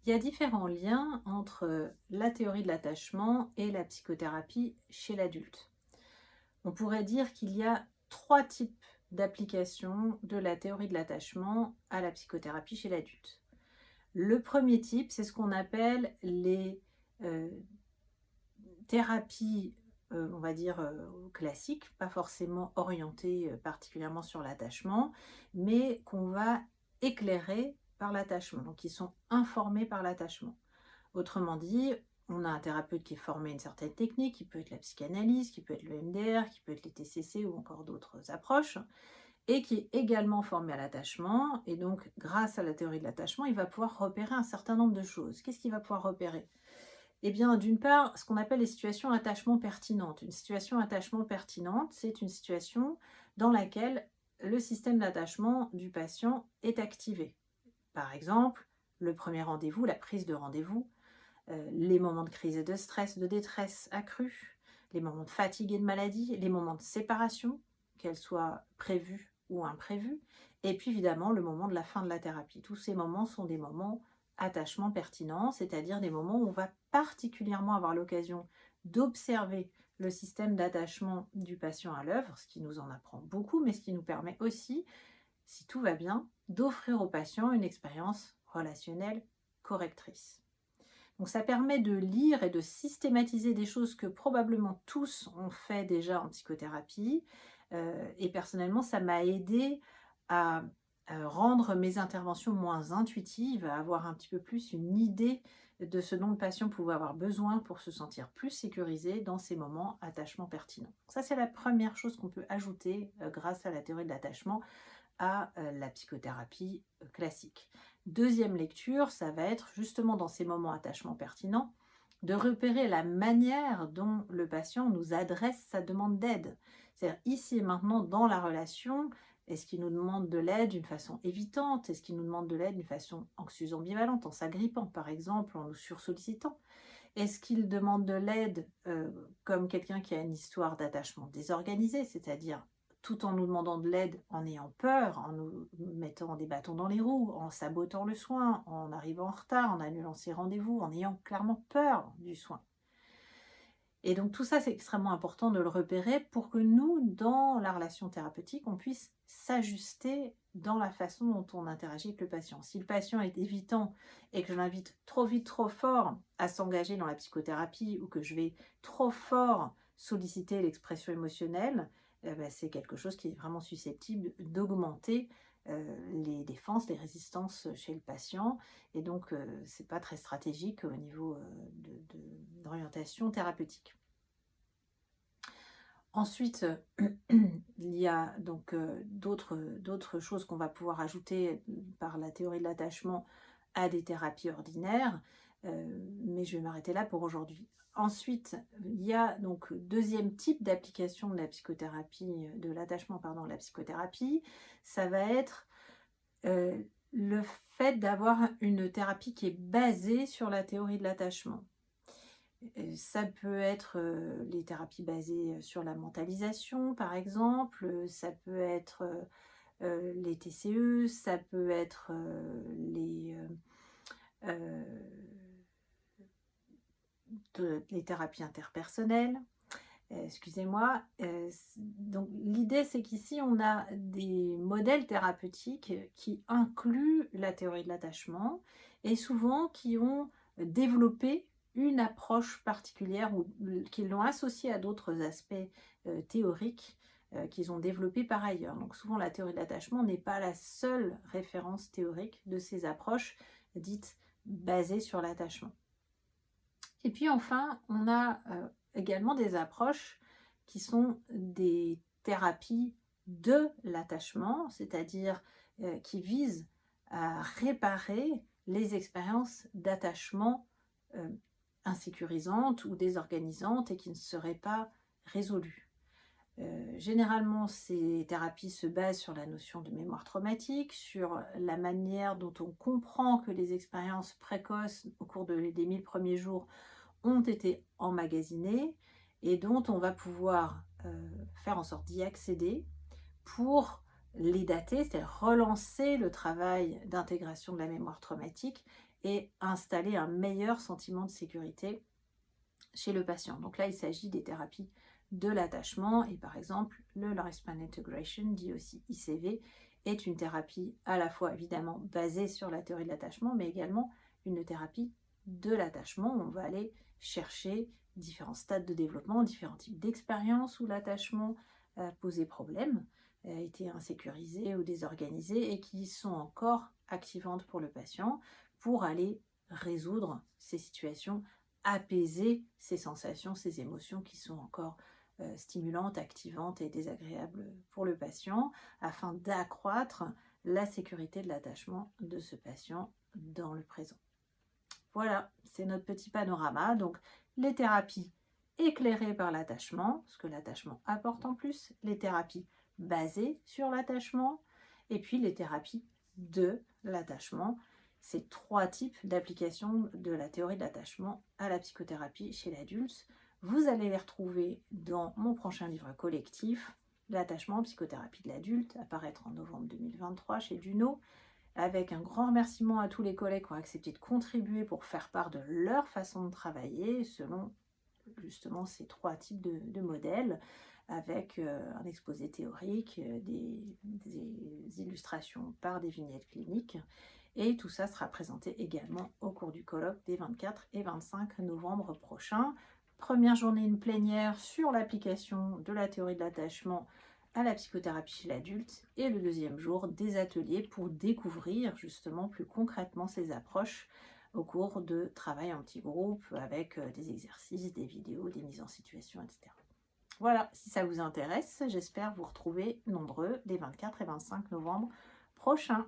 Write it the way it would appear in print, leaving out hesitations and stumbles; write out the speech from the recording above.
Il y a différents liens entre la théorie de l'attachement et la psychothérapie chez l'adulte. On pourrait dire qu'il y a trois types d'application de la théorie de l'attachement à la psychothérapie chez l'adulte. Le premier type, c'est ce qu'on appelle les euh, thérapies, on va dire, classiques, pas forcément orientées particulièrement sur l'attachement, mais qu'on va éclairer par l'attachement, donc qui sont informés par l'attachement. Autrement dit, on a un thérapeute qui est formé à une certaine technique, qui peut être la psychanalyse, qui peut être le MDR, qui peut être les TCC ou encore d'autres approches, et qui est également formé à l'attachement. Et donc, grâce à la théorie de l'attachement, il va pouvoir repérer un certain nombre de choses. Qu'est-ce qu'il va pouvoir repérer? Eh bien, d'une part, ce qu'on appelle les situations attachement pertinentes. Une situation attachement pertinente, c'est une situation dans laquelle le système d'attachement du patient est activé. Par exemple, le premier rendez-vous, la prise de rendez-vous, les moments de crise et de stress, de détresse accrue, les moments de fatigue et de maladie, les moments de séparation, qu'elles soient prévues ou imprévues, et puis évidemment le moment de la fin de la thérapie. Tous ces moments sont des moments attachement pertinents, c'est-à-dire des moments où on va particulièrement avoir l'occasion d'observer le système d'attachement du patient à l'œuvre, ce qui nous en apprend beaucoup, mais ce qui nous permet aussi, si tout va bien, d'offrir au patient une expérience relationnelle correctrice. Donc ça permet de lire et de systématiser des choses que probablement tous ont fait déjà en psychothérapie. Et personnellement, ça m'a aidé à rendre mes interventions moins intuitives, à avoir un petit peu plus une idée de ce dont le patient pouvait avoir besoin pour se sentir plus sécurisé dans ces moments attachement pertinents. Ça, c'est la première chose qu'on peut ajouter grâce à la théorie de l'attachement à la psychothérapie classique. Deuxième lecture, ça va être justement dans ces moments attachement pertinents, de repérer la manière dont le patient nous adresse sa demande d'aide. C'est-à-dire ici et maintenant dans la relation, est-ce qu'il nous demande de l'aide d'une façon évitante? Est-ce qu'il nous demande de l'aide d'une façon anxieuse ambivalente, en s'agrippant par exemple, en nous sursollicitant? Est-ce qu'il demande de l'aide comme quelqu'un qui a une histoire d'attachement désorganisée, c'est-à-dire tout en nous demandant de l'aide, en ayant peur, en nous mettant des bâtons dans les roues, en sabotant le soin, en arrivant en retard, en annulant ses rendez-vous, en ayant clairement peur du soin. Et donc tout ça, c'est extrêmement important de le repérer pour que nous, dans la relation thérapeutique, on puisse s'ajuster dans la façon dont on interagit avec le patient. Si le patient est évitant et que je l'invite trop vite, trop fort à s'engager dans la psychothérapie ou que je vais trop fort solliciter l'expression émotionnelle, c'est quelque chose qui est vraiment susceptible d'augmenter les défenses, les résistances chez le patient. Et donc, ce n'est pas très stratégique au niveau d'orientation thérapeutique. Ensuite, il y a donc d'autres choses qu'on va pouvoir ajouter par la théorie de l'attachement à des thérapies ordinaires, mais je vais m'arrêter là pour aujourd'hui. Ensuite, il y a donc deuxième type d'application de la psychothérapie, de l'attachement, pardon, à la psychothérapie, ça va être le fait d'avoir une thérapie qui est basée sur la théorie de l'attachement. Ça peut être les thérapies basées sur la mentalisation, par exemple, ça peut être les TCE, ça peut être euh, les thérapies interpersonnelles. Excusez-moi. Donc l'idée, c'est qu'ici, on a des modèles thérapeutiques qui incluent la théorie de l'attachement et souvent qui ont développé une approche particulière ou qui l'ont associée à d'autres aspects théoriques qu'ils ont développés par ailleurs. Donc souvent, la théorie de l'attachement n'est pas la seule référence théorique de ces approches dites basées sur l'attachement. Et puis enfin, on a également des approches qui sont des thérapies de l'attachement, c'est-à-dire qui visent à réparer les expériences d'attachement insécurisantes ou désorganisantes et qui ne seraient pas résolues. Généralement, ces thérapies se basent sur la notion de mémoire traumatique, sur la manière dont on comprend que les expériences précoces au cours des 1000 premiers jours ont été emmagasinés et dont on va pouvoir faire en sorte d'y accéder pour les dater, c'est-à-dire relancer le travail d'intégration de la mémoire traumatique et installer un meilleur sentiment de sécurité chez le patient. Donc là, il s'agit des thérapies de l'attachement et par exemple, le Lifespan Integration, dit aussi ICV, est une thérapie à la fois évidemment basée sur la théorie de l'attachement, mais également une thérapie de l'attachement où on va aller chercher différents stades de développement, différents types d'expériences où l'attachement a posé problème, a été insécurisé ou désorganisé et qui sont encore activantes pour le patient pour aller résoudre ces situations, apaiser ces sensations, ces émotions qui sont encore stimulantes, activantes et désagréables pour le patient, afin d'accroître la sécurité de l'attachement de ce patient dans le présent. Voilà, c'est notre petit panorama. Donc, les thérapies éclairées par l'attachement, ce que l'attachement apporte en plus, les thérapies basées sur l'attachement, et puis les thérapies de l'attachement. Ces 3 types d'application de la théorie de l'attachement à la psychothérapie chez l'adulte. Vous allez les retrouver dans mon prochain livre collectif, L'attachement, psychothérapie de l'adulte, à paraître en novembre 2023 chez Duno, avec un grand remerciement à tous les collègues qui ont accepté de contribuer pour faire part de leur façon de travailler selon justement ces 3 types de modèles, avec un exposé théorique, des illustrations par des vignettes cliniques. Et tout ça sera présenté également au cours du colloque des 24 et 25 novembre prochains. Première journée, une plénière sur l'application de la théorie de l'attachement à la psychothérapie chez l'adulte, et le deuxième jour, des ateliers pour découvrir justement plus concrètement ces approches au cours de travail en petit groupe avec des exercices, des vidéos, des mises en situation, etc. Voilà, si ça vous intéresse, j'espère vous retrouver nombreux les 24 et 25 novembre prochains.